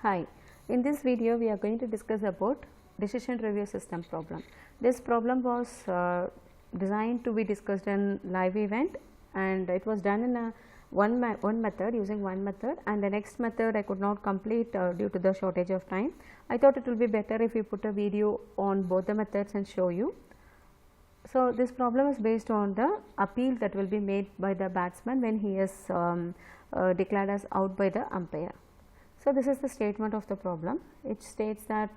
Hi, in this video we are going to discuss about decision review system problem. This problem was designed to be discussed in live event, and it was done in a one method, using one method, and the next method I could not complete due to the shortage of time. I thought it will be better if we put a video on both the methods and show you. So, this problem is based on the appeal that will be made by the batsman when he is declared as out by the umpire. So, this is the statement of the problem. It states that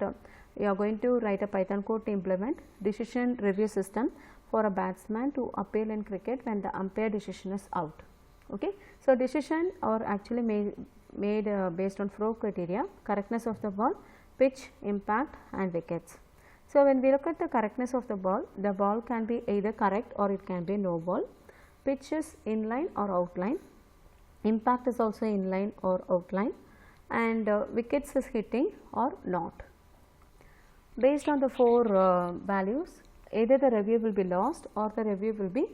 you are going to write a Python code to implement decision review system for a batsman to appeal in cricket when the umpire decision is out. Okay. So, decision are actually made based on 4 criteria: correctness of the ball, pitch, impact and wickets. So, when we look at the correctness of the ball can be either correct or it can be no ball. Pitch is inline or outline, impact is also inline or outline, and wickets is hitting or not. Based on the 4 values, either the review will be lost or the review will be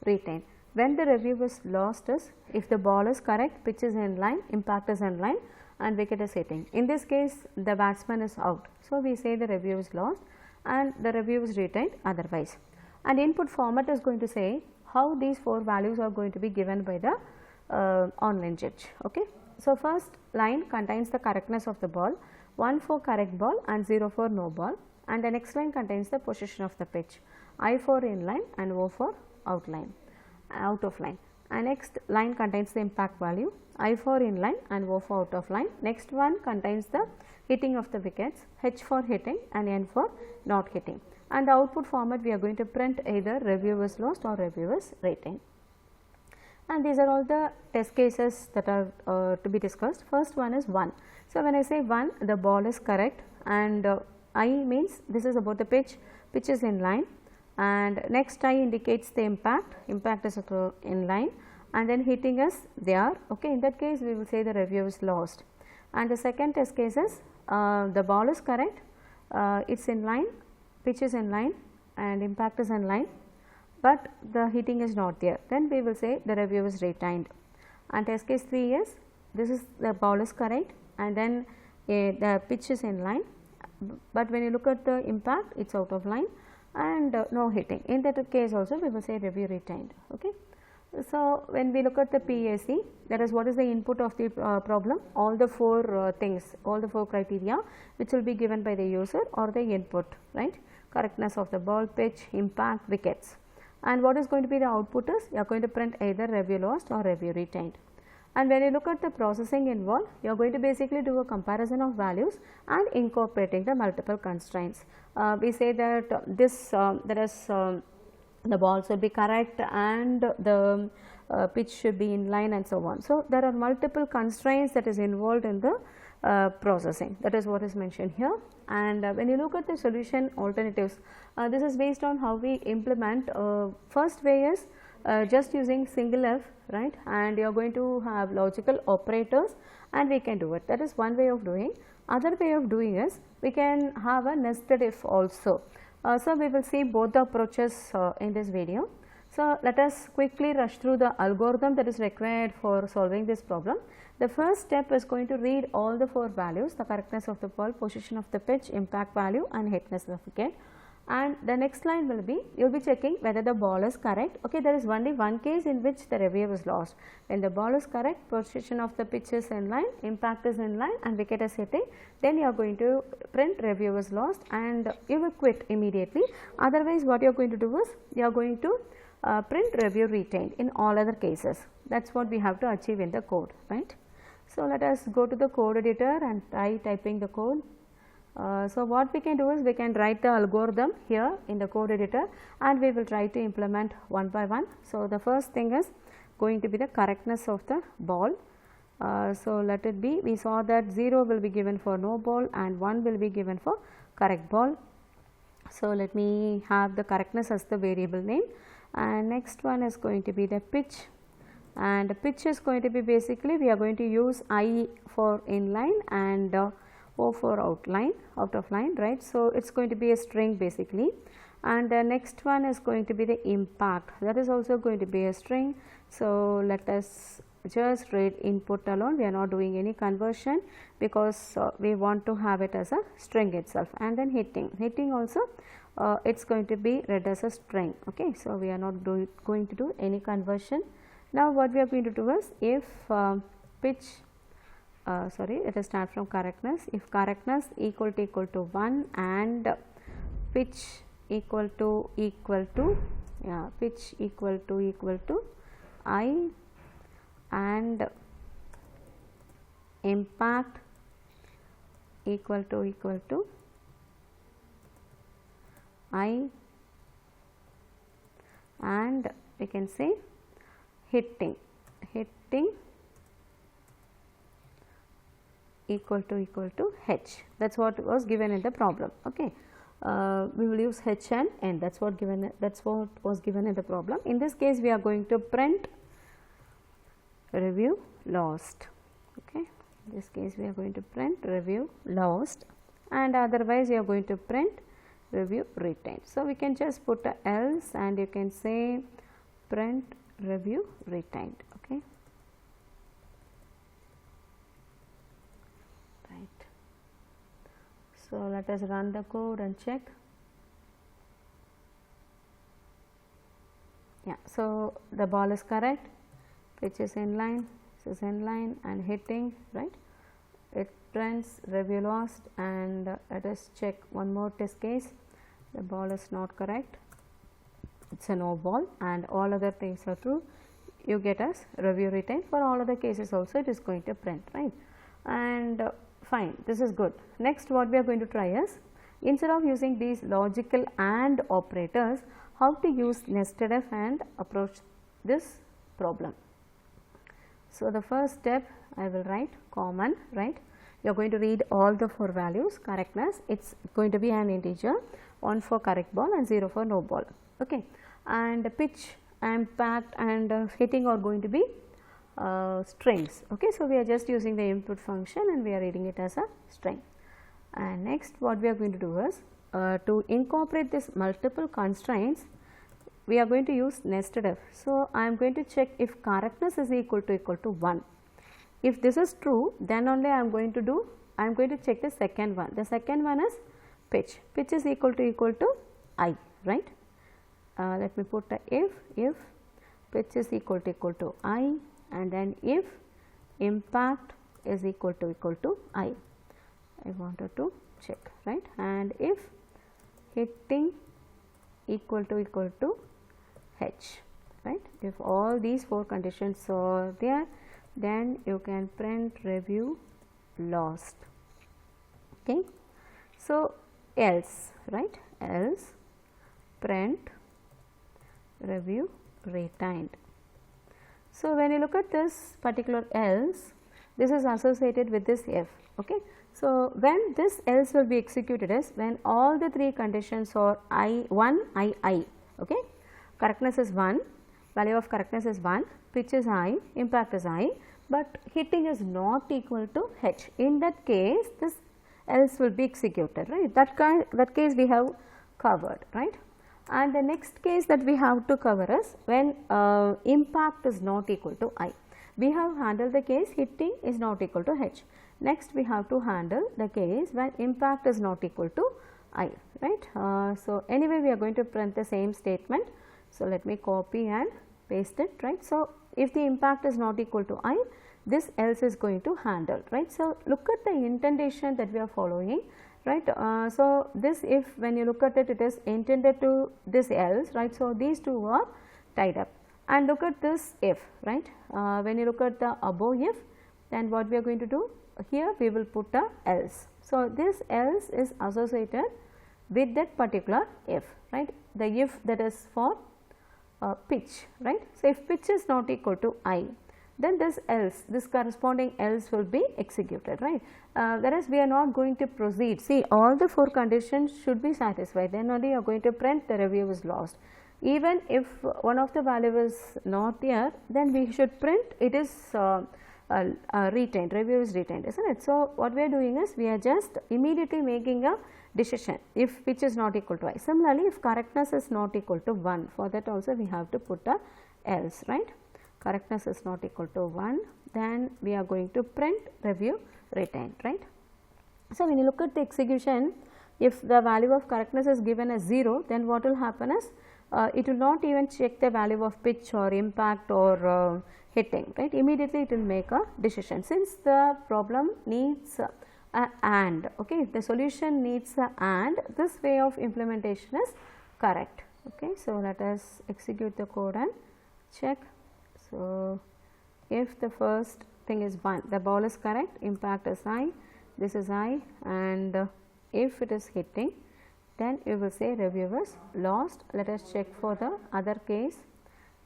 retained. When the review is lost is if the ball is correct, pitch is inline, impact is inline and wicket is hitting. In this case the batsman is out. So, we say the review is lost and the review is retained otherwise. And input format is going to say how these 4 values are going to be given by the online judge. Okay. So, first line contains the correctness of the ball, 1 for correct ball and 0 for no ball, and the next line contains the position of the pitch, I for inline and O for outline, out of line, and next line contains the impact value, I for inline and O for out of line. Next one contains the hitting of the wickets, H for hitting and N for not hitting, and the output format we are going to print either review is lost or review is retained. And these are all the test cases that are to be discussed. First one is 1. So, when I say 1, the ball is correct, and I means this is about the pitch is in line, and next I indicates the impact is in line, and then hitting is there. Okay. In that case we will say the review is lost. And the second test case is the ball is correct, it is in line, pitch is in line and impact is in line, but the hitting is not there, then we will say the review is retained. And test case 3 is this is the ball is correct and then the pitch is in line, but when you look at the impact it is out of line and no hitting. In that case also we will say review retained. Okay. So, when we look at the PAC, that is what is the input of the problem, all the 4 things, all the 4 criteria which will be given by the user or the input, right, correctness of the ball, pitch, impact, wickets. And what is going to be the output is you are going to print either review lost or review retained. And when you look at the processing involved, you are going to basically do a comparison of values and incorporating the multiple constraints. We say that this there is the ball should be correct and the pitch should be in line and so on. So, there are multiple constraints that is involved in the processing, that is what is mentioned here. And when you look at the solution alternatives, this is based on how we implement. First way is just using single F, right, and you are going to have logical operators and we can do it. That is one way of doing. Other way of doing is we can have a nested if also. So, we will see both the approaches in this video. So, let us quickly rush through the algorithm that is required for solving this problem. The first step is going to read all the 4 values, the correctness of the ball, position of the pitch, impact value and hitness of the wicket. And the next line will be, you will be checking whether the ball is correct. Okay, there is only one case in which the review is lost. When the ball is correct, position of the pitch is in line, impact is in line and wicket is hitting, then you are going to print review is lost and you will quit immediately. Otherwise, what you are going to do is you are going to print review retained in all other cases. That is what we have to achieve in the code, right. So, let us go to the code editor and try typing the code. So, what we can do is we can write the algorithm here in the code editor and we will try to implement one by one. So, the first thing is going to be the correctness of the ball. So, let it be, we saw that 0 will be given for no ball and 1 will be given for correct ball. So, let me have the correctness as the variable name, and next one is going to be the pitch, and the pitch is going to be basically we are going to use I for inline and O for outline, out of line, right. So, it is going to be a string basically, and the next one is going to be the impact, that is also going to be a string. So, let us just read input alone, we are not doing any conversion because we want to have it as a string itself. And then hitting also it is going to be read as a string. Okay. So, we are not going to do any conversion. Now, what we are going to do is if pitch let us start from correctness. If correctness equal to 1 and pitch equal to pitch equal to I and impact equal to I, and we can say hitting equal to H. That is what was given in the problem. Okay. We will use H and N. That is what was given in the problem. In this case, we are going to print review lost. Okay. In this case, we are going to print review lost, and otherwise we are going to print review retained. So, we can just put a else and you can say print review retained. Okay. Right. So, let us run the code and check. Yeah. So, the ball is correct, which is in line, this is in line, and hitting, right. It prints review lost, and let us check one more test case. The ball is not correct, it is a no ball, and all other things are true. You get as review retained. For all other cases also it is going to print, right. And fine, this is good. Next, what we are going to try is, instead of using these logical AND operators, how to use nested if and approach this problem. So, the first step I will write common, right. You are going to read all the 4 values. Correctness, it is going to be an integer, 1 for correct ball and 0 for no ball. Okay. And pitch, impact and hitting are going to be strings. Okay. So, we are just using the input function and we are reading it as a string. And next, what we are going to do is to incorporate this multiple constraints, we are going to use nested if. So, I am going to check if correctness is equal to 1. If this is true, then only I am going to check the second one. The second one is pitch. Pitch is equal to I, right. Let me put a if pitch is equal to I, and then if impact is equal to I wanted to check, right. And if hitting equal to H, right. If all these 4 conditions are there, then you can print review lost. Okay. So, else, right, else print review retained. So, when you look at this particular else, this is associated with this if. Okay. So, when this else will be executed is when all the 3 conditions are I, okay. Correctness is 1, value of correctness is 1, pitch is I, impact is I, but hitting is not equal to H. In that case, this else will be executed, right. That case we have covered, right. And the next case that we have to cover is when impact is not equal to I. We have handled the case hitting is not equal to H. Next, we have to handle the case when impact is not equal to I, right. So, anyway we are going to print the same statement. So, let me copy and paste it, right. So, if the impact is not equal to I, this else is going to handle, right. So, look at the indentation that we are following, right. So, this if when you look at it, it is intended to this else, right. So, these two are tied up, and look at this if, right. When you look at the above if, then what we are going to do here, we will put a else. So, this else is associated with that particular if, right. The if that is for pitch, right. So, if pitch is not equal to I, then this else, this corresponding else will be executed, right. Whereas, we are not going to proceed. See, all the 4 conditions should be satisfied, then only you are going to print the review is lost. Even if one of the value is not there, then we should print it is retained, review is retained, isn't it. So, what we are doing is we are just immediately making a decision if pitch is not equal to I. Similarly, if correctness is not equal to 1, for that also we have to put a else, right. correctness is not equal to 1, then we are going to print review retained, right. So, when you look at the execution, if the value of correctness is given as 0, then what will happen is it will not even check the value of pitch or impact or hitting, right. Immediately it will make a decision, since the problem needs a and, okay, the solution needs a and, this way of implementation is correct, okay. So, let us execute the code and check. So, if the first thing is 1, the ball is correct, impact is I, this is I, and if it is hitting, then you will say review is lost. Let us check for the other case,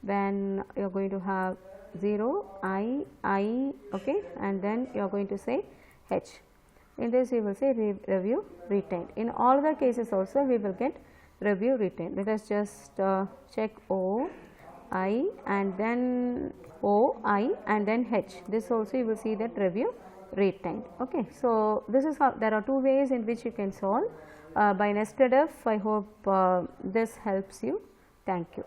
when you are going to have 0, I, okay, and then you are going to say H. In this you will say review retained. In all the cases also we will get review retained. Let us just check O, I, and then O, I, and then H. This also you will see that review retained, okay. So, this is how, there are two ways in which you can solve by nested if. I hope this helps you. Thank you.